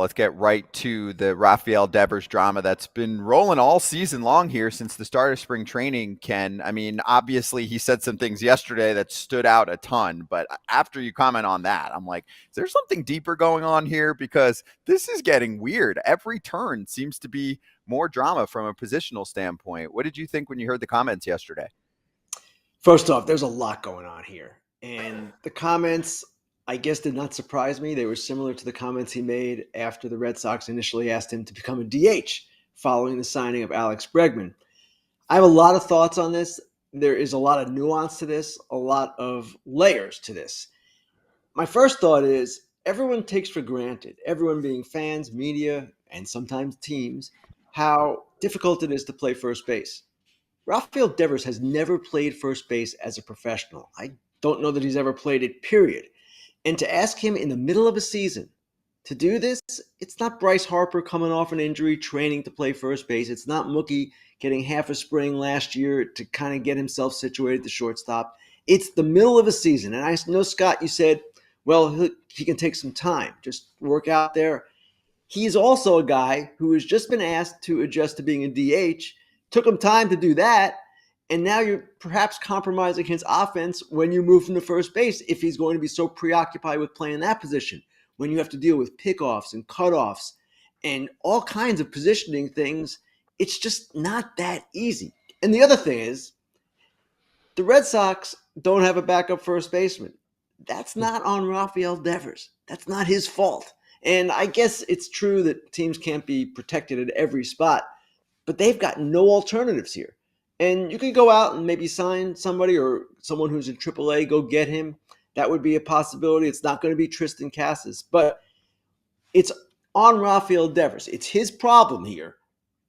Let's get right to the Rafael Devers drama that's been rolling all season long here since the start of spring training, Ken. I mean, obviously he said some things yesterday that stood out a ton, but after you comment on that, I'm like, is there something deeper going on here? Because this is getting weird. Every turn seems to be more drama from a positional standpoint. What did you think when you heard the comments yesterday? First off, there's a lot going on here. And the comments, I guess, did not surprise me. They were similar to the comments he made after the Red Sox initially asked him to become a DH following the signing of Alex Bregman. I have a lot of thoughts on this. There is a lot of nuance to this, a lot of layers to this. My first thought is everyone takes for granted, everyone being fans, media, and sometimes teams, how difficult it is to play first base. Rafael Devers has never played first base as a professional. I don't know that he's ever played it, period. And to ask him in the middle of a season to do this, it's not Bryce Harper coming off an injury training to play first base. It's not Mookie getting half a spring last year to kind of get himself situated to shortstop. It's the middle of a season. And I know, Scott, you said, well, he can take some time, just work out there. He's also a guy who has just been asked to adjust to being a DH. Took him time to do that, and now you're perhaps compromising his offense when you move him to first base if he's going to be so preoccupied with playing that position, when you have to deal with pickoffs and cutoffs and all kinds of positioning things. It's just not that easy. And the other thing is, the Red Sox don't have a backup first baseman. That's not on Rafael Devers. That's not his fault. And I guess it's true that teams can't be protected at every spot, but they've got no alternatives here. And you could go out and maybe sign somebody or someone who's in AAA, go get him. That would be a possibility. It's not going to be Tristan Casas, but it's on Rafael Devers. It's his problem here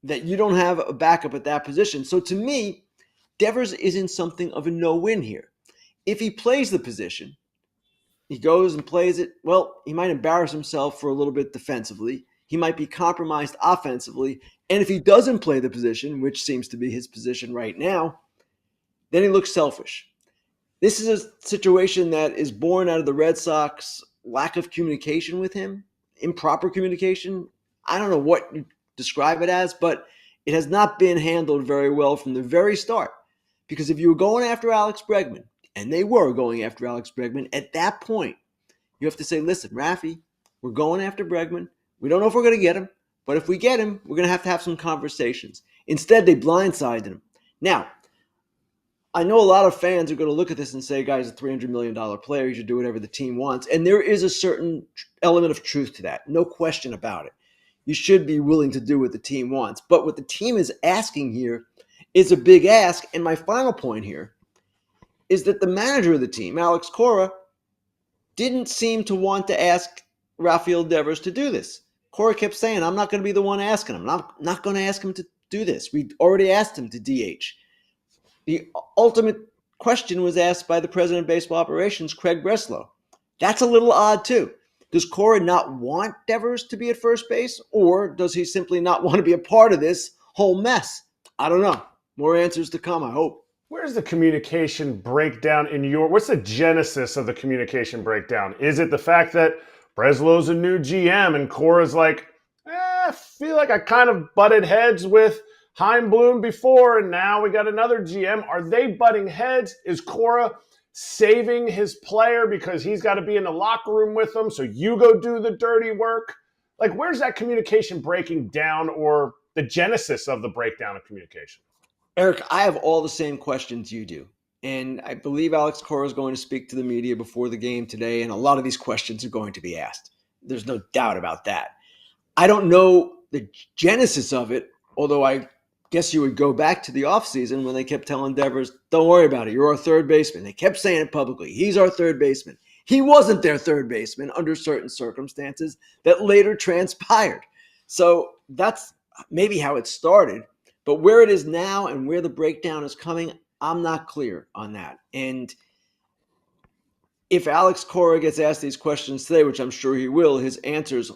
that you don't have a backup at that position. So to me, Devers is in something of a no-win here. If he plays the position, he goes and plays it, well, he might embarrass himself for a little bit defensively. He might be compromised offensively. And if he doesn't play the position, which seems to be his position right now, then he looks selfish. This is a situation that is born out of the Red Sox lack of communication with him, improper communication. I don't know what you describe it as, but it has not been handled very well from the very start. Because if you were going after Alex Bregman, and they were going after Alex Bregman, at that point, you have to say, listen, Rafi, we're going after Bregman. We don't know if we're going to get him, but if we get him, we're going to have some conversations. Instead, they blindsided him. Now, I know a lot of fans are going to look at this and say, guy's a $300 million player. He should do whatever the team wants. And there is a certain element of truth to that. No question about it. You should be willing to do what the team wants. But what the team is asking here is a big ask. And my final point here is that the manager of the team, Alex Cora, didn't seem to want to ask Rafael Devers to do this. Cora kept saying, I'm not going to be the one asking him. I'm not going to ask him to do this. We already asked him to DH. The ultimate question was asked by the president of baseball operations, Craig Breslow. That's a little odd, too. Does Cora not want Devers to be at first base, or does he simply not want to be a part of this whole mess? I don't know. More answers to come, I hope. Where's the communication breakdown what's the genesis of the communication breakdown? Is it the fact that Breslow's a new GM and Cora's like, I feel like I kind of butted heads with Heimblum before and now we got another GM. Are they butting heads? Is Cora saving his player because he's got to be in the locker room with them, so you go do the dirty work? Like, where's that communication breaking down, or the genesis of the breakdown of communication? Eric, I have all the same questions you do. And I believe Alex Cora is going to speak to the media before the game today, and a lot of these questions are going to be asked. There's no doubt about that. I don't know the genesis of it, although I guess you would go back to the offseason when they kept telling Devers, don't worry about it, you're our third baseman. They kept saying it publicly. He's our third baseman. He wasn't their third baseman under certain circumstances that later transpired. So that's maybe how it started. But where it is now and where the breakdown is coming, I'm not clear on that. And if Alex Cora gets asked these questions today, which I'm sure he will, his answers,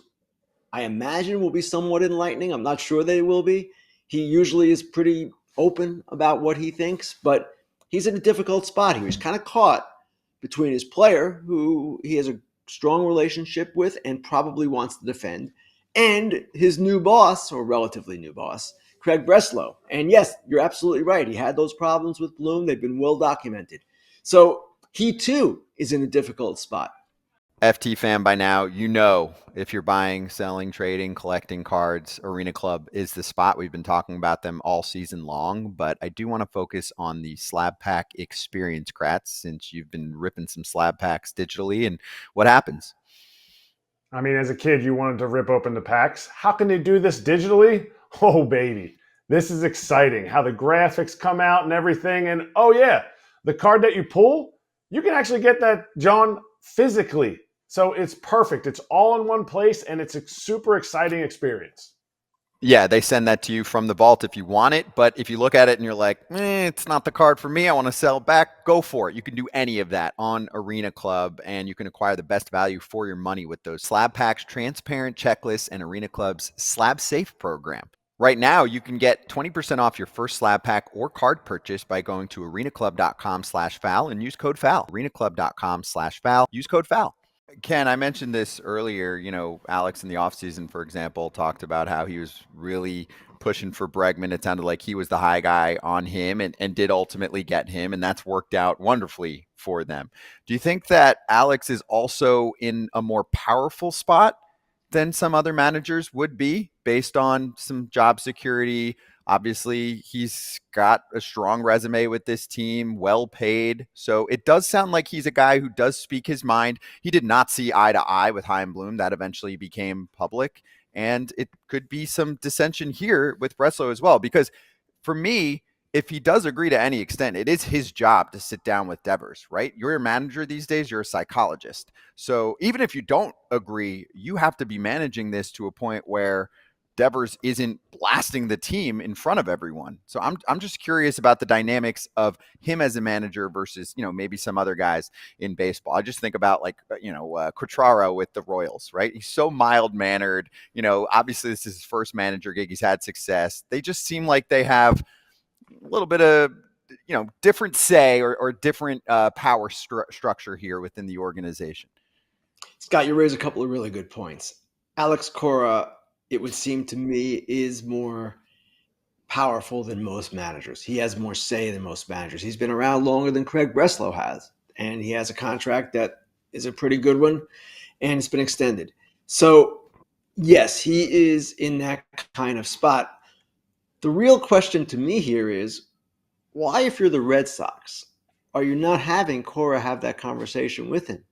I imagine, will be somewhat enlightening. I'm not sure they will be. He usually is pretty open about what he thinks, but he's in a difficult spot here. He's kind of caught between his player, who he has a strong relationship with and probably wants to defend, and his new boss, or relatively new boss, Craig Breslow. And yes, you're absolutely right. He had those problems with Bloom. They've been well documented. So he too is in a difficult spot. FT fan by now, you know, if you're buying, selling, trading, collecting cards, Arena Club is the spot. We've been talking about them all season long, but I do want to focus on the slab pack experience, Kratz, since you've been ripping some slab packs digitally. And what happens? I mean, as a kid, you wanted to rip open the packs. How can they do this digitally? Oh, baby. This is exciting. How the graphics come out and everything. And oh, yeah, the card that you pull, you can actually get that, John, physically. So it's perfect. It's all in one place, and it's a super exciting experience. Yeah, they send that to you from the vault if you want it. But if you look at it and you're like, it's not the card for me, I want to sell back, go for it. You can do any of that on Arena Club, and you can acquire the best value for your money with those slab packs, transparent checklists, and Arena Club's Slab Safe program. Right now, you can get 20% off your first slab pack or card purchase by going to arenaclub.com/FAL and use code FAL. arenaclub.com/FAL, use code FAL. Ken, I mentioned this earlier. You know, Alex in the offseason, for example, talked about how he was really pushing for Bregman. It sounded like he was the high guy on him and did ultimately get him, and that's worked out wonderfully for them. Do you think that Alex is also in a more powerful spot than some other managers would be based on some job security? Obviously, he's got a strong resume with this team, well paid. So it does sound like he's a guy who does speak his mind. He did not see eye to eye with Chaim Bloom. That eventually became public. And it could be some dissension here with Breslow as well. Because for me, if he does agree to any extent, it is his job to sit down with Devers, right? You're a manager these days, you're a psychologist. So even if you don't agree, you have to be managing this to a point where Devers isn't blasting the team in front of everyone. So I'm just curious about the dynamics of him as a manager versus, you know, maybe some other guys in baseball. I just think about like, Quatraro with the Royals, right? He's so mild mannered, you know, obviously this is his first manager gig. He's had success. They just seem like they have a little bit of, different say or different power structure here within the organization. Scott, you raise a couple of really good points. Alex Cora, it would seem to me, is more powerful than most managers. He has more say than most managers. He's been around longer than Craig Breslow has, and he has a contract that is a pretty good one, and it's been extended. So, yes, he is in that kind of spot. The real question to me here is, why, if you're the Red Sox, are you not having Cora have that conversation with him?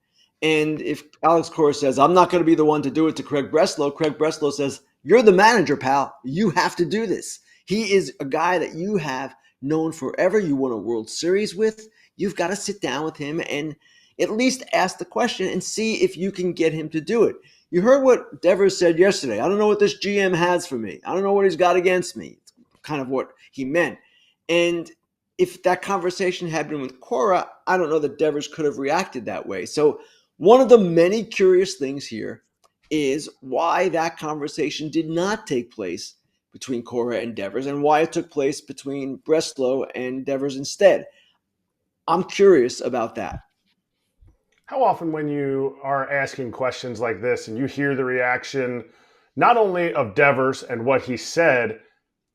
And if Alex Cora says, I'm not going to be the one to do it to Craig Breslow says, you're the manager, pal. You have to do this. He is a guy that you have known forever. You won a World Series with. You've got to sit down with him and at least ask the question and see if you can get him to do it. You heard what Devers said yesterday. I don't know what this GM has for me. I don't know what he's got against me. It's kind of what he meant. And if that conversation had been with Cora, I don't know that Devers could have reacted that way. So one of the many curious things here is why that conversation did not take place between Cora and Devers and why it took place between Breslow and Devers instead. I'm curious about that. How often when you are asking questions like this and you hear the reaction not only of Devers and what he said,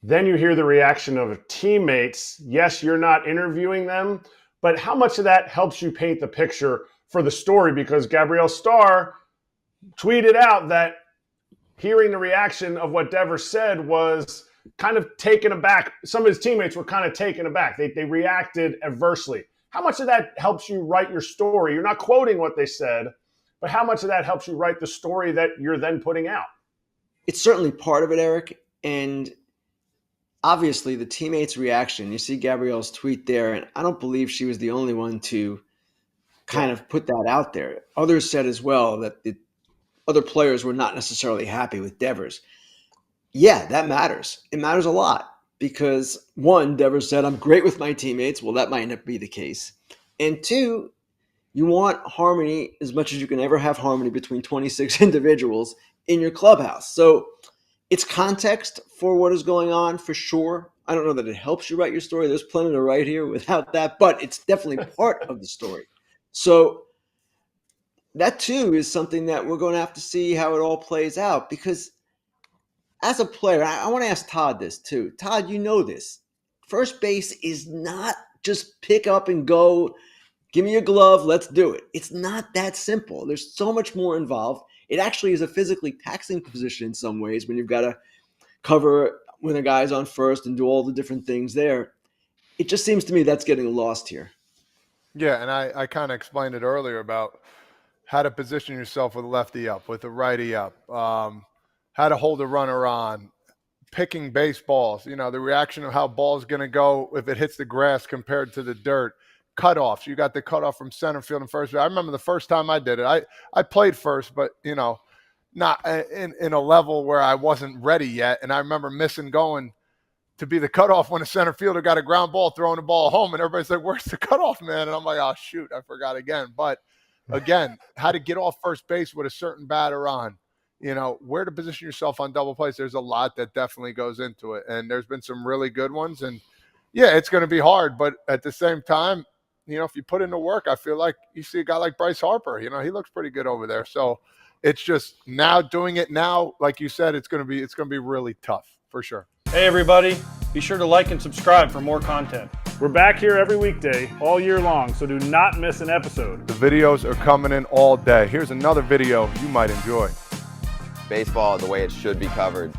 then you hear the reaction of teammates. Yes, you're not interviewing them, but how much of that helps you paint the picture for the story? Because Gabrielle Starr tweeted out that hearing the reaction of what Devers said was kind of taken aback. Some of his teammates were kind of taken aback. They reacted adversely. How much of that helps you write your story? You're not quoting what they said, but how much of that helps you write the story that you're then putting out? It's certainly part of it, Eric. And obviously the teammates' reaction, you see Gabrielle's tweet there, and I don't believe she was the only one to kind of put that out there. Others said as well that the other players were not necessarily happy with Devers. Yeah, that matters. It matters a lot because, one, Devers said, I'm great with my teammates. Well, that might not be the case. And two, you want harmony as much as you can ever have harmony between 26 individuals in your clubhouse. So it's context for what is going on for sure. I don't know that it helps you write your story. There's plenty to write here without that, but it's definitely part of the story. So that too is something that we're going to have to see how it all plays out, because as a player, I want to ask Todd this too. Todd, you know this. First base is not just pick up and go, give me your glove, let's do it. It's not that simple. There's so much more involved. It actually is a physically taxing position in some ways when you've got to cover when a guy's on first and do all the different things there. It just seems to me that's getting lost here. Yeah, and I kind of explained it earlier about how to position yourself with a lefty up, with a righty up, how to hold a runner on, picking baseballs, the reaction of how ball's going to go if it hits the grass compared to the dirt. Cutoffs. You got the cutoff from center field and first. I remember the first time I did it. I played first, but, not in a level where I wasn't ready yet. And I remember missing going to be the cutoff when a center fielder got a ground ball throwing the ball home. And everybody's like, where's the cutoff, man? And I'm like, oh, shoot, I forgot again. But, again, how to get off first base with a certain batter on. Where to position yourself on double plays. There's a lot that definitely goes into it. And there's been some really good ones. And, yeah, it's going to be hard. But at the same time, if you put in the work, I feel like you see a guy like Bryce Harper. He looks pretty good over there. So it's just now doing it now, like you said, it's going to be really tough for sure. Hey, everybody. Be sure to like and subscribe for more content. We're back here every weekday, all year long, so do not miss an episode. The videos are coming in all day. Here's another video you might enjoy. Baseball the way it should be covered.